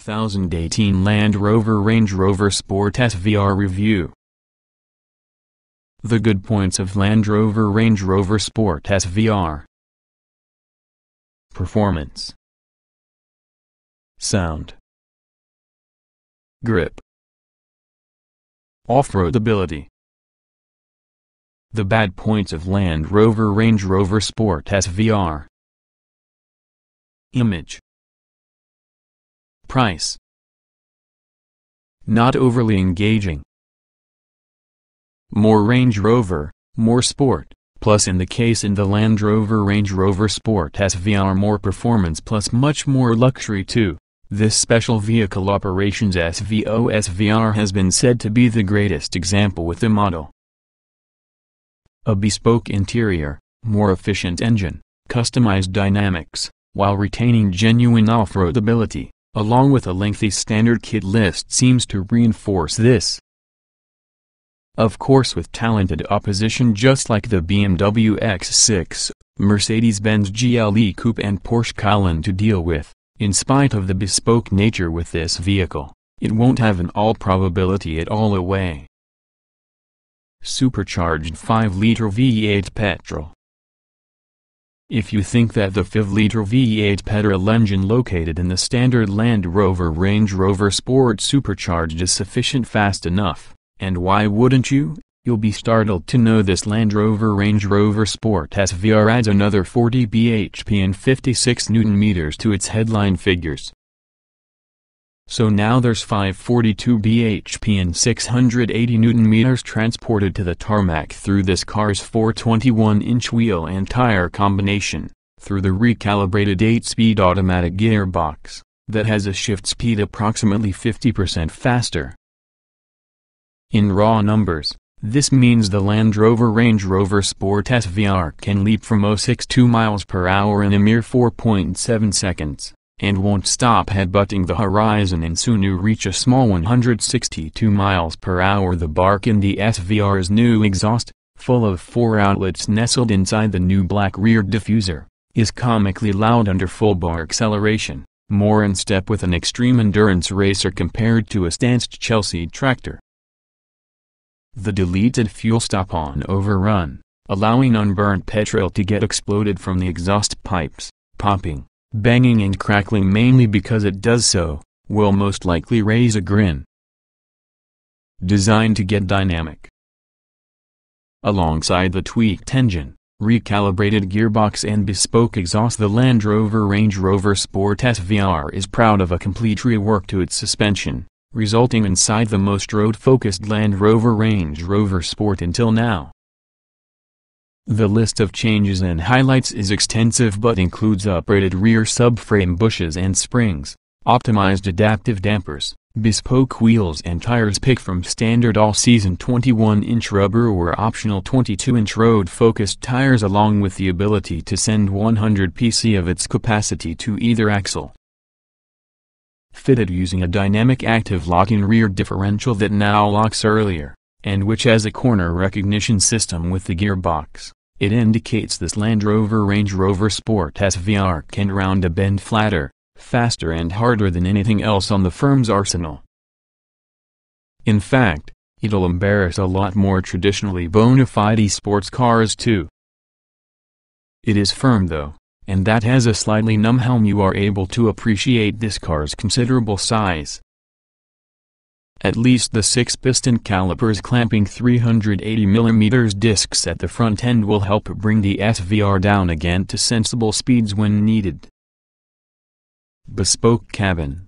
2018 Land Rover Range Rover Sport SVR Review. The good points of Land Rover Range Rover Sport SVR. Performance, sound, grip, off-road ability. The bad points of Land Rover Range Rover Sport SVR. Image. Price. Not overly engaging. More Range Rover, more sport, plus in the Land Rover Range Rover Sport SVR more performance plus much more luxury too. This special vehicle operations SVR has been said to be the greatest example with the model. A bespoke interior, more efficient engine, customized dynamics, while retaining genuine off-road ability, along with a lengthy standard kit list seems to reinforce this. Of course with talented opposition just like the BMW X6, Mercedes-Benz GLE Coupe and Porsche Cayenne to deal with, in spite of the bespoke nature with this vehicle, it won't have in all probability at all away. Supercharged 5-liter V8 petrol. If you think that the 5-liter V8 petrol engine located in the standard Land Rover Range Rover Sport Supercharged is sufficient fast enough, and why wouldn't you? You'll be startled to know this Land Rover Range Rover Sport SVR adds another 40 bhp and 56 Nm to its headline figures. So now there's 542 bhp and 680 Nm transported to the tarmac through this car's 421-inch wheel and tire combination, through the recalibrated 8-speed automatic gearbox, that has a shift speed approximately 50% faster. In raw numbers, this means the Land Rover Range Rover Sport SVR can leap from 0.62 miles per hour in a mere 4.7 seconds. And won't stop headbutting the horizon and soon you reach a small 162 miles per hour. The bark in the SVR's new exhaust, full of 4 outlets nestled inside the new black rear diffuser, is comically loud under full bar acceleration, more in step with an extreme endurance racer compared to a stanced Chelsea tractor. The deleted fuel stop on overrun, allowing unburnt petrol to get exploded from the exhaust pipes, popping, banging and crackling mainly because it does so, will most likely raise a grin. Designed to get dynamic. Alongside the tweaked engine, recalibrated gearbox and bespoke exhaust, the Land Rover Range Rover Sport SVR is proud of a complete rework to its suspension, resulting inside the most road-focused Land Rover Range Rover Sport until now. The list of changes and highlights is extensive but includes upgraded rear subframe bushes and springs, optimized adaptive dampers, bespoke wheels and tires picked from standard all-season 21-inch rubber or optional 22-inch road-focused tires, along with the ability to send 100 pc of its capacity to either axle. Fitted using a dynamic active locking rear differential that now locks earlier, and which has a corner recognition system with the gearbox. It indicates this Land Rover Range Rover Sport SVR can round a bend flatter, faster and harder than anything else on the firm's arsenal. In fact, it'll embarrass a lot more traditionally bona fide sports cars too. It is firm though, and that has a slightly numb helm. You are able to appreciate this car's considerable size. At least the 6-piston calipers clamping 380mm discs at the front end will help bring the SVR down again to sensible speeds when needed. Bespoke cabin.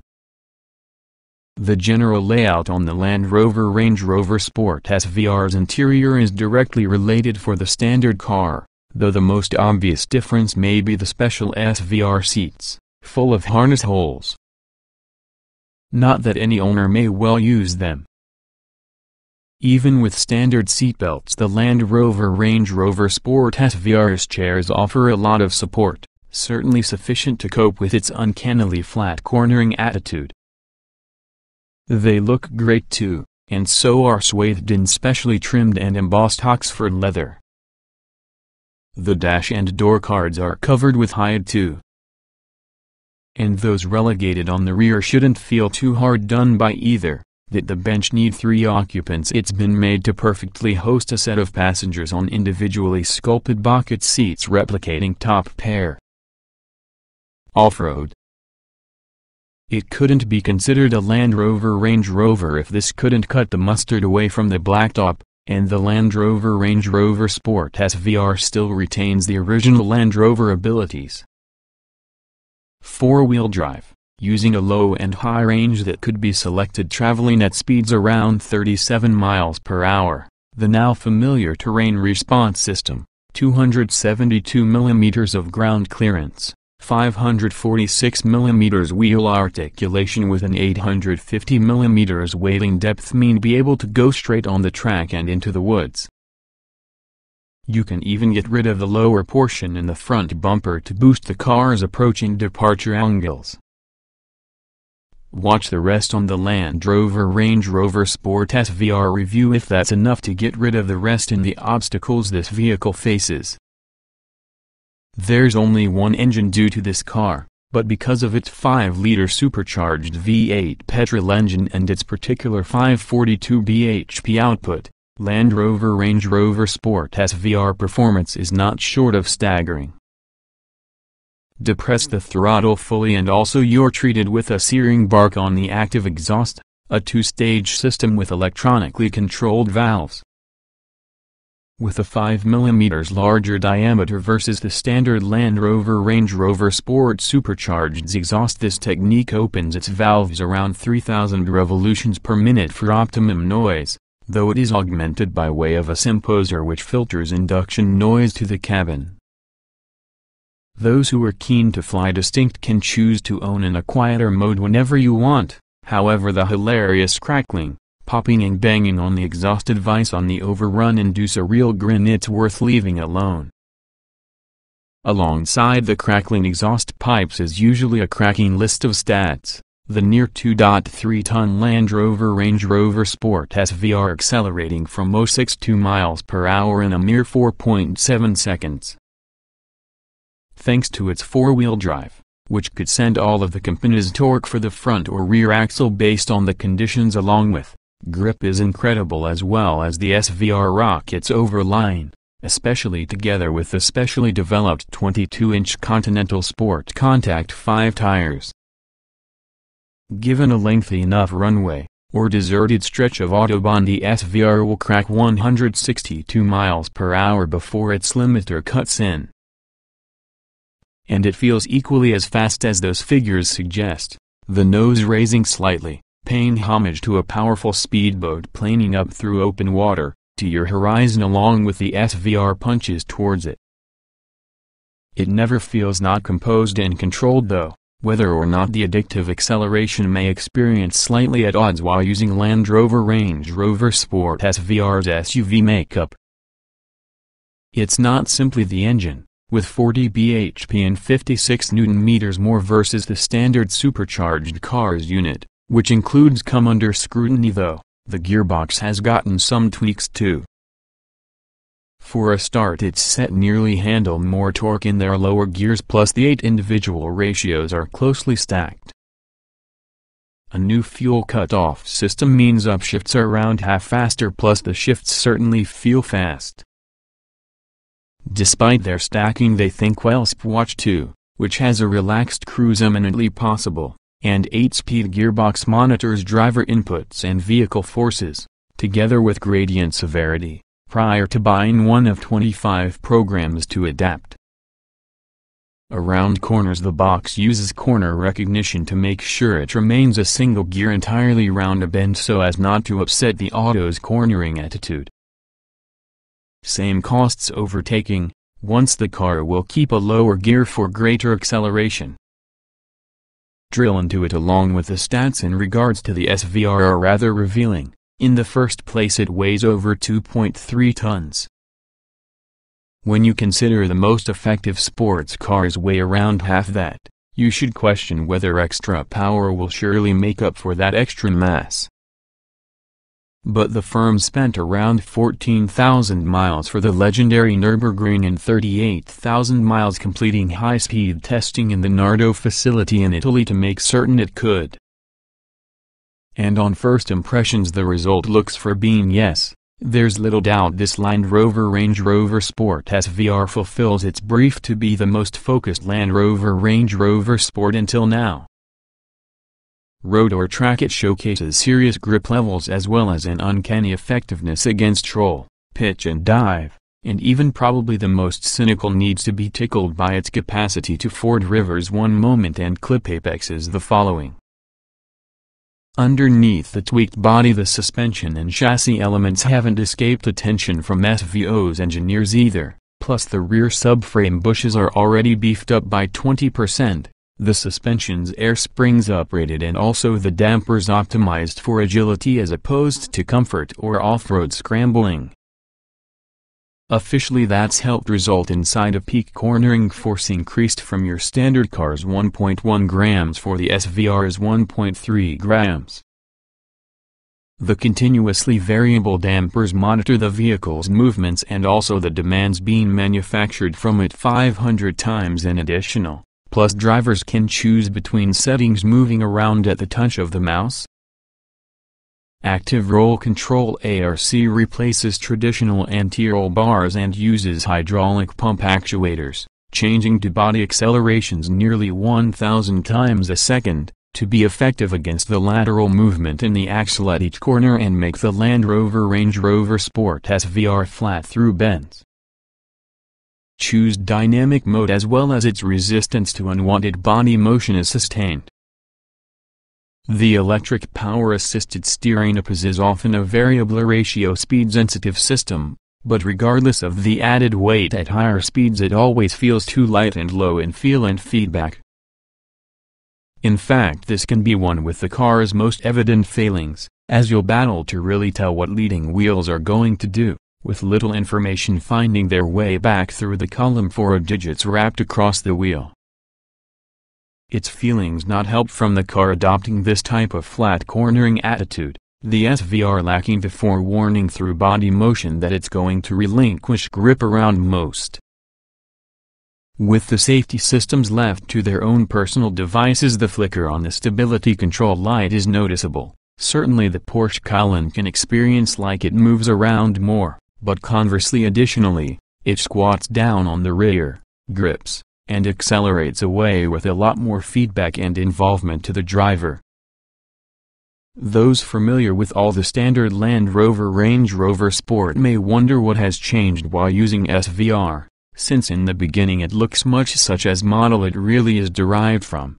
The general layout on the Land Rover Range Rover Sport SVR's interior is directly related for the standard car, though the most obvious difference may be the special SVR seats, full of harness holes. Not that any owner may well use them. Even with standard seatbelts, the Land Rover Range Rover Sport SVR's chairs offer a lot of support, certainly sufficient to cope with its uncannily flat cornering attitude. They look great too, and so are swathed in specially trimmed and embossed Oxford leather. The dash and door cards are covered with hide too. And those relegated on the rear shouldn't feel too hard done by either, that the bench need 3 occupants. It's been made to perfectly host a set of passengers on individually sculpted bucket seats replicating top pair. Off-road. It couldn't be considered a Land Rover Range Rover if this couldn't cut the mustard away from the blacktop, and the Land Rover Range Rover Sport SVR still retains the original Land Rover abilities. 4-wheel drive, using a low and high range that could be selected traveling at speeds around 37 miles per hour. The now familiar terrain response system, 272 mm of ground clearance, 546 mm wheel articulation with an 850 mm wading depth mean be able to go straight on the track and into the woods. You can even get rid of the lower portion in the front bumper to boost the car's approaching departure angles. Watch the rest on the Land Rover Range Rover Sport SVR review if that's enough to get rid of the rest in the obstacles this vehicle faces. There's only one engine due to this car, but because of its 5-liter supercharged V8 petrol engine and its particular 542 bhp output, Land Rover Range Rover Sport SVR performance is not short of staggering. Depress the throttle fully and also you're treated with a searing bark on the active exhaust, a 2-stage system with electronically controlled valves. With a 5 mm larger diameter versus the standard Land Rover Range Rover Sport supercharged exhaust, this technique opens its valves around 3000 revolutions per minute for optimum noise, though it is augmented by way of a simposer which filters induction noise to the cabin. Those who are keen to fly distinct can choose to own in a quieter mode whenever you want, however the hilarious crackling, popping and banging on the exhaust device on the overrun induce a real grin it's worth leaving alone. Alongside the crackling exhaust pipes is usually a cracking list of stats. The near 2.3-ton Land Rover Range Rover Sport SVR accelerating from 0.62 miles per hour in a mere 4.7 seconds. Thanks to its 4-wheel drive, which could send all of the company's torque for the front or rear axle based on the conditions, along with grip is incredible, as well as the SVR rockets overline, especially together with the specially developed 22-inch Continental Sport Contact 5 tires. Given a lengthy enough runway, or deserted stretch of Autobahn, the SVR will crack 162 miles per hour before its limiter cuts in. And it feels equally as fast as those figures suggest, the nose raising slightly, paying homage to a powerful speedboat planing up through open water, to your horizon along with the SVR punches towards it. It never feels not composed and controlled though, whether or not the addictive acceleration may experience slightly at odds while using Land Rover Range Rover Sport SVR's SUV makeup. It's not simply the engine, with 40 bhp and 56 Nm more versus the standard supercharged car's unit, which includes come under scrutiny though, the gearbox has gotten some tweaks too. For a start, it's set nearly handle more torque in their lower gears, plus the 8 individual ratios are closely stacked. A new fuel cut-off system means upshifts are around half faster, plus the shifts certainly feel fast. Despite their stacking, they think well. Watch 2, which has a relaxed cruise eminently possible, and 8-speed gearbox monitors driver inputs and vehicle forces, together with gradient severity, prior to buying one of 25 programs to adapt. Around corners, the box uses corner recognition to make sure it remains a single gear entirely round a bend so as not to upset the auto's cornering attitude. Same costs overtaking, once the car will keep a lower gear for greater acceleration. Drill into it along with the stats in regards to the SVR are rather revealing. In the first place, it weighs over 2.3 tons. When you consider the most effective sports cars weigh around half that, you should question whether extra power will surely make up for that extra mass. but the firm spent around 14,000 miles for the legendary Nürburgring and 38,000 miles completing high-speed testing in the Nardo facility in Italy to make certain it could. And on first impressions the result looks for being yes. There's little doubt this Land Rover Range Rover Sport SVR fulfills its brief to be the most focused Land Rover Range Rover Sport until now. Rotor track. It showcases serious grip levels as well as an uncanny effectiveness against roll, pitch and dive, and even probably the most cynical needs to be tickled by its capacity to ford rivers one moment and clip apexes the following. Underneath the tweaked body the suspension and chassis elements haven't escaped attention from SVO's engineers either, plus the rear subframe bushes are already beefed up by 20%. The suspension's air springs uprated and also the dampers optimized for agility as opposed to comfort or off-road scrambling. Officially that's helped result in side of peak cornering force increased from your standard car's 1.1 grams for the SVR's 1.3 grams. The continuously variable dampers monitor the vehicle's movements and also the demands being manufactured from it 500 times an additional. Plus drivers can choose between settings moving around at the touch of the mouse. Active Roll Control ARC replaces traditional anti-roll bars and uses hydraulic pump actuators, changing to body accelerations nearly 1,000 times a second, to be effective against the lateral movement in the axle at each corner and make the Land Rover Range Rover Sport SVR flat through bends. Choose dynamic mode as well as its resistance to unwanted body motion is sustained. The electric power-assisted steering is often a variable ratio speed-sensitive system, but regardless of the added weight at higher speeds it always feels too light and low in feel and feedback. In fact this can be one with the car's most evident failings, as you'll battle to really tell what leading wheels are going to do, with little information finding their way back through the column for digits wrapped across the wheel. Its feelings not helped from the car adopting this type of flat cornering attitude, the SVR lacking the forewarning through body motion that it's going to relinquish grip around most. With the safety systems left to their own personal devices the flicker on the stability control light is noticeable. Certainly the Porsche Cayenne can experience like it moves around more. But conversely additionally, it squats down on the rear, grips, and accelerates away with a lot more feedback and involvement to the driver. Those familiar with all the standard Land Rover Range Rover Sport may wonder what has changed while using SVR, since in the beginning it looks much such as model it really is derived from.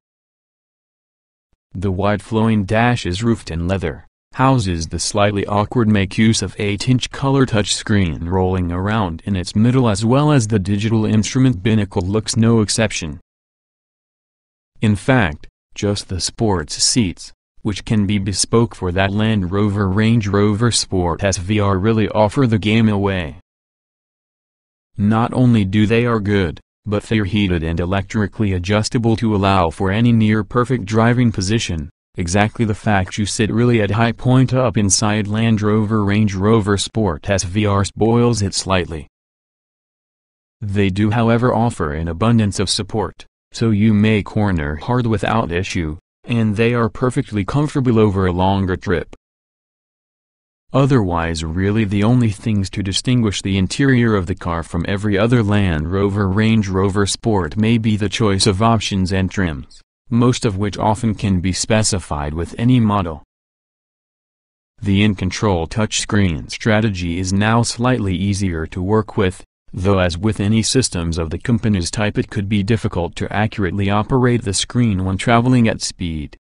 The wide flowing dash is roofed in leather. Houses the slightly awkward make use of 8-inch color touchscreen rolling around in its middle as well as the digital instrument binnacle looks no exception. In fact, just the sports seats, which can be bespoke for that Land Rover Range Rover Sport SVR really offer the game away. Not only do they are good, but they're heated and electrically adjustable to allow for any near-perfect driving position. Exactly the fact you sit really at high point up inside Land Rover Range Rover Sport SVR spoils it slightly. They do however offer an abundance of support, so you may corner hard without issue, and they are perfectly comfortable over a longer trip. Otherwise really the only things to distinguish the interior of the car from every other Land Rover Range Rover Sport may be the choice of options and trims, most of which often can be specified with any model. The in-control touchscreen strategy is now slightly easier to work with, though as with any systems of the company's type it could be difficult to accurately operate the screen when traveling at speed.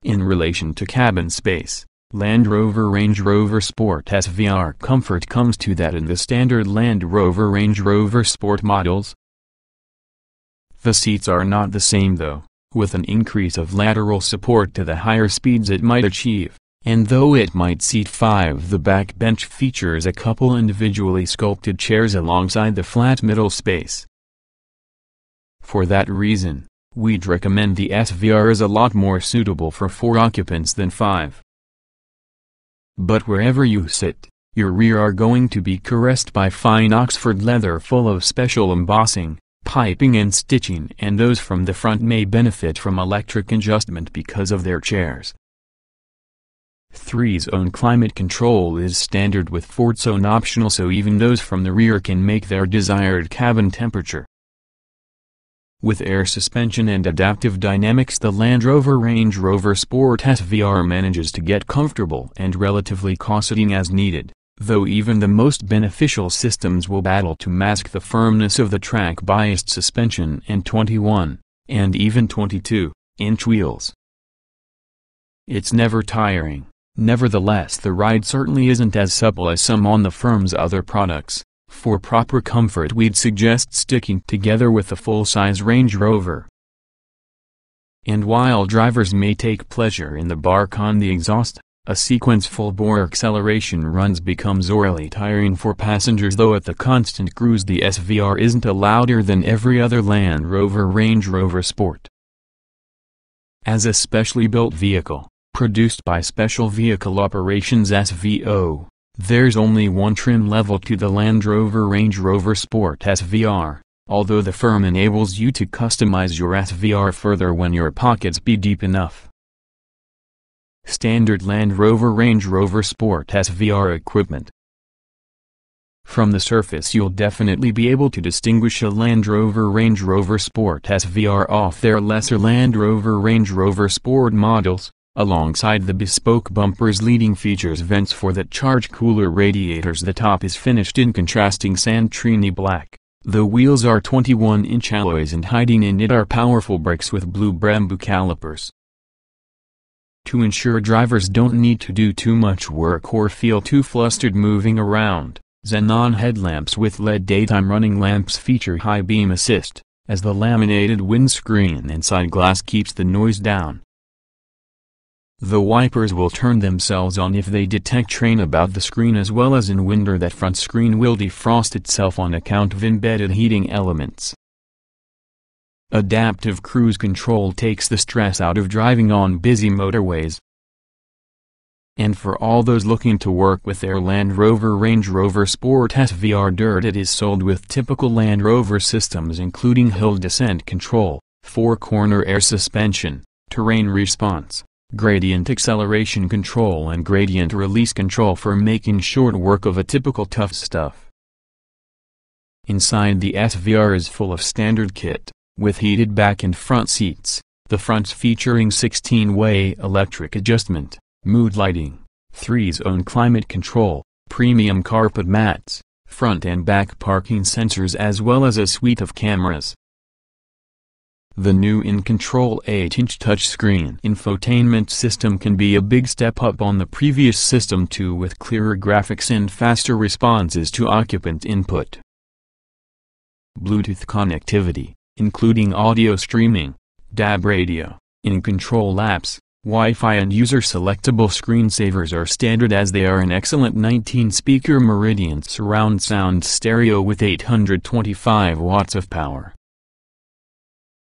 In relation to cabin space, Land Rover Range Rover Sport SVR comfort comes to that in the standard Land Rover Range Rover Sport models. The seats are not the same though, with an increase of lateral support to the higher speeds it might achieve, and though it might seat 5 the back bench features a couple individually sculpted chairs alongside the flat middle space. For that reason, we'd recommend the SVR is a lot more suitable for 4 occupants than 5. But wherever you sit, your rear are going to be caressed by fine Oxford leather full of special embossing, piping and stitching, and those from the front may benefit from electric adjustment because of their chairs. 3-zone climate control is standard with 4-zone optional, so even those from the rear can make their desired cabin temperature. With air suspension and adaptive dynamics, the Land Rover Range Rover Sport SVR manages to get comfortable and relatively cosseting as needed, though even the most beneficial systems will battle to mask the firmness of the track-biased suspension and 21, and even 22-inch wheels. It's never tiring. Nevertheless, the ride certainly isn't as supple as some on the firm's other products. For proper comfort, we'd suggest sticking together with the full-size Range Rover. And while drivers may take pleasure in the bark on the exhaust, a sequence full-bore acceleration runs becomes orally tiring for passengers, though at the constant cruise the SVR isn't louder than every other Land Rover Range Rover Sport. As a specially built vehicle, produced by Special Vehicle Operations SVO, there's only one trim level to the Land Rover Range Rover Sport SVR, although the firm enables you to customize your SVR further when your pockets be deep enough. Standard Land Rover Range Rover Sport SVR equipment. From the surface you'll definitely be able to distinguish a Land Rover Range Rover Sport SVR off their lesser Land Rover Range Rover Sport models. Alongside the bespoke bumpers, leading features vents for that charge cooler radiators. The top is finished in contrasting Santrini black. The wheels are 21-inch alloys, and hiding in it are powerful brakes with blue Brembo calipers. To ensure drivers don't need to do too much work or feel too flustered moving around, xenon headlamps with LED daytime running lamps feature high beam assist, as the laminated windscreen and side glass keeps the noise down. The wipers will turn themselves on if they detect rain about the screen, as well as in winter that front screen will defrost itself on account of embedded heating elements. Adaptive cruise control takes the stress out of driving on busy motorways. And for all those looking to work with their Land Rover Range Rover Sport SVR dirt, it is sold with typical Land Rover systems including hill descent control, 4-corner air suspension, terrain response, gradient acceleration control and gradient release control for making short work of a typical tough stuff. Inside, the SVR is full of standard kit, with heated back and front seats, the fronts featuring 16-way electric adjustment, mood lighting, 3-zone climate control, premium carpet mats, front and back parking sensors, as well as a suite of cameras. The new InControl 8-inch touchscreen infotainment system can be a big step up on the previous system too, with clearer graphics and faster responses to occupant input. Bluetooth connectivity, including audio streaming, DAB radio, InControl apps, Wi-Fi and user-selectable screensavers are standard, as they are an excellent 19-speaker Meridian surround sound stereo with 825 watts of power.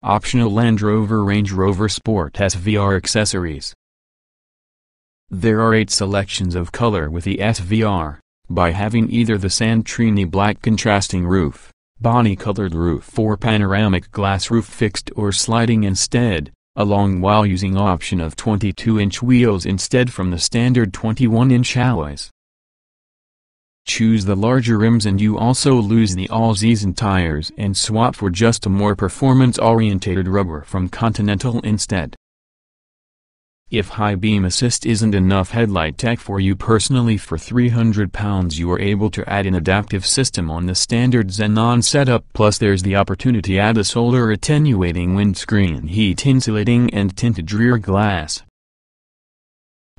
Optional Land Rover Range Rover Sport SVR accessories. There are 8 selections of color with the SVR, by having either the Santrini black contrasting roof, body-colored roof, or panoramic glass roof, fixed or sliding instead, along while using option of 22-inch wheels instead from the standard 21-inch alloys. Choose the larger rims and you also lose the all-season tires and swap for just a more performance-orientated rubber from Continental instead. If high beam assist isn't enough headlight tech for you personally, for £300 you are able to add an adaptive system on the standard xenon setup, plus there's the opportunity to add a solar attenuating windscreen, heat insulating and tinted rear glass.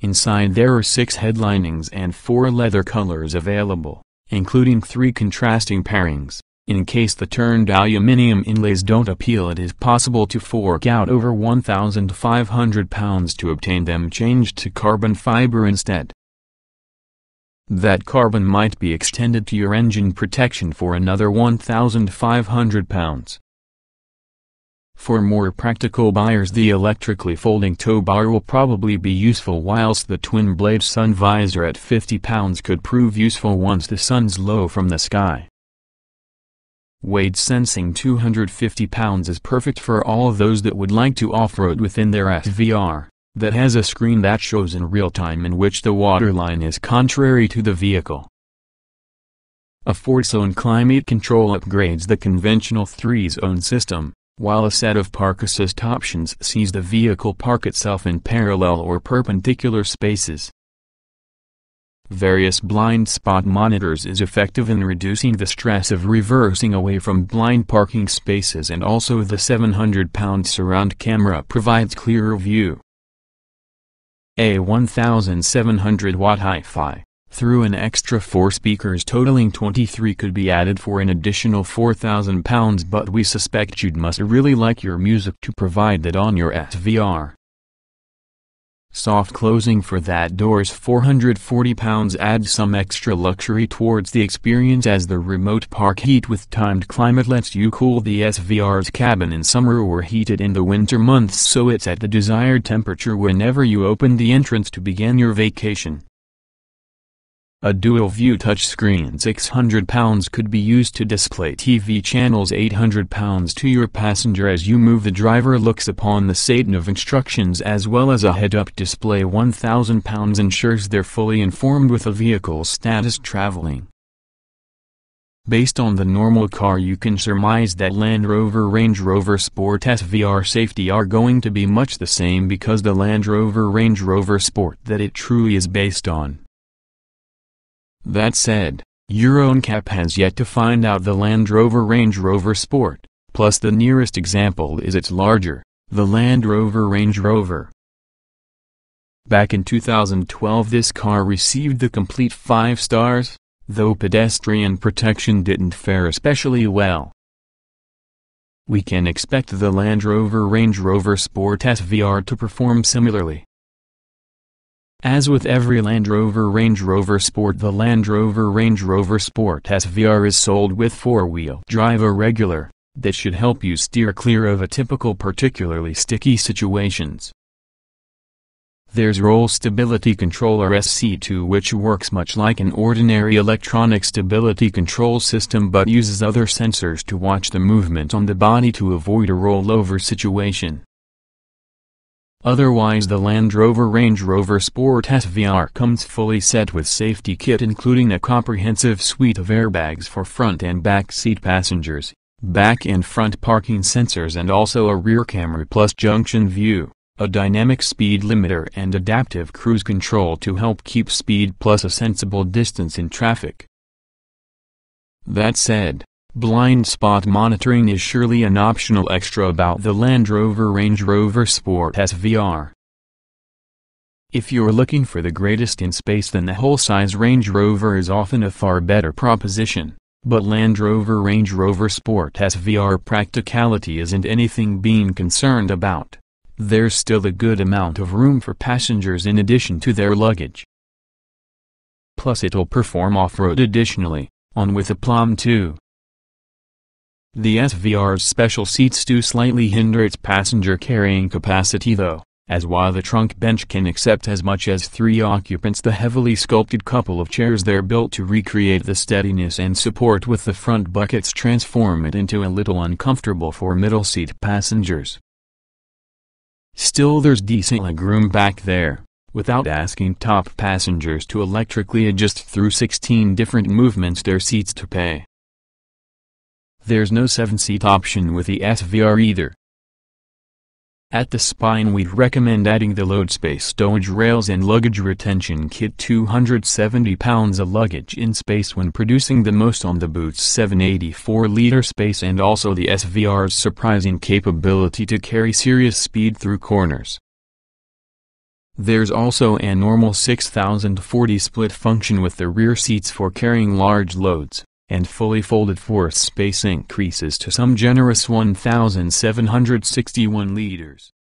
Inside there are 6 headlinings and 4 leather colors available, including 3 contrasting pairings. In case the turned aluminium inlays don't appeal, it is possible to fork out over £1,500 to obtain them changed to carbon fiber instead. That carbon might be extended to your engine protection for another £1,500. For more practical buyers, the electrically folding tow bar will probably be useful, whilst the twin-blade sun visor at £50 could prove useful once the sun's low from the sky. Weight sensing £250 is perfect for all those that would like to off-road within their SVR, that has a screen that shows in real time in which the waterline is contrary to the vehicle. A 4-zone climate control upgrades the conventional 3-zone system, while a set of park assist options sees the vehicle park itself in parallel or perpendicular spaces. Various blind spot monitors is effective in reducing the stress of reversing away from blind parking spaces, and also the 700-pound surround camera provides clearer view. A 1700-watt hi-fi, through an extra 4 speakers totaling 23 could be added for an additional £4,000, but we suspect you'd must really like your music to provide that on your SVR. Soft closing for that door's £440 adds some extra luxury towards the experience, as the remote park heat with timed climate lets you cool the SVR's cabin in summer or heat it in the winter months so it's at the desired temperature whenever you open the entrance to begin your vacation. A dual-view touchscreen £600 could be used to display TV channels £800 to your passenger as you move. The driver looks upon the set of instructions, as well as a head-up display £1,000 ensures they're fully informed with the vehicle's status traveling. Based on the normal car, you can surmise that Land Rover Range Rover Sport SVR safety are going to be much the same, because the Land Rover Range Rover Sport that it truly is based on. That said, Euro NCAP has yet to find out the Land Rover Range Rover Sport, plus the nearest example is its larger, the Land Rover Range Rover. Back in 2012 this car received the complete 5 stars, though pedestrian protection didn't fare especially well. We can expect the Land Rover Range Rover Sport SVR to perform similarly. As with every Land Rover Range Rover Sport, the Land Rover Range Rover Sport SVR is sold with 4-wheel drive irregular, that should help you steer clear of a typical particularly sticky situations. There's Roll Stability Controller SC2, which works much like an ordinary electronic stability control system but uses other sensors to watch the movement on the body to avoid a rollover situation. Otherwise the Land Rover Range Rover Sport SVR comes fully set with safety kit, including a comprehensive suite of airbags for front and back seat passengers, back and front parking sensors, and also a rear camera plus junction view, a dynamic speed limiter and adaptive cruise control to help keep speed plus a sensible distance in traffic. That said, blind spot monitoring is surely an optional extra about the Land Rover Range Rover Sport SVR. If you're looking for the greatest in space, then the whole-size Range Rover is often a far better proposition, but Land Rover Range Rover Sport SVR practicality isn't anything being concerned about. There's still a good amount of room for passengers in addition to their luggage. Plus it'll perform off-road additionally, on with aplomb too. The SVR's special seats do slightly hinder its passenger carrying capacity though, as while the trunk bench can accept as much as 3 occupants, the heavily sculpted couple of chairs they're built to recreate the steadiness and support with the front buckets transform it into a little uncomfortable for middle seat passengers. Still, there's decent legroom back there, without asking top passengers to electrically adjust through 16 different movements their seats to pay. There's no 7-seat option with the SVR either. At the spine we'd recommend adding the load space stowage rails and luggage retention kit. 270 pounds of luggage in space when producing the most on the boot's 784-liter space, and also the SVR's surprising capability to carry serious speed through corners. There's also a normal 6040 split function with the rear seats for carrying large loads, and fully folded floor space increases to some generous 1,761 liters.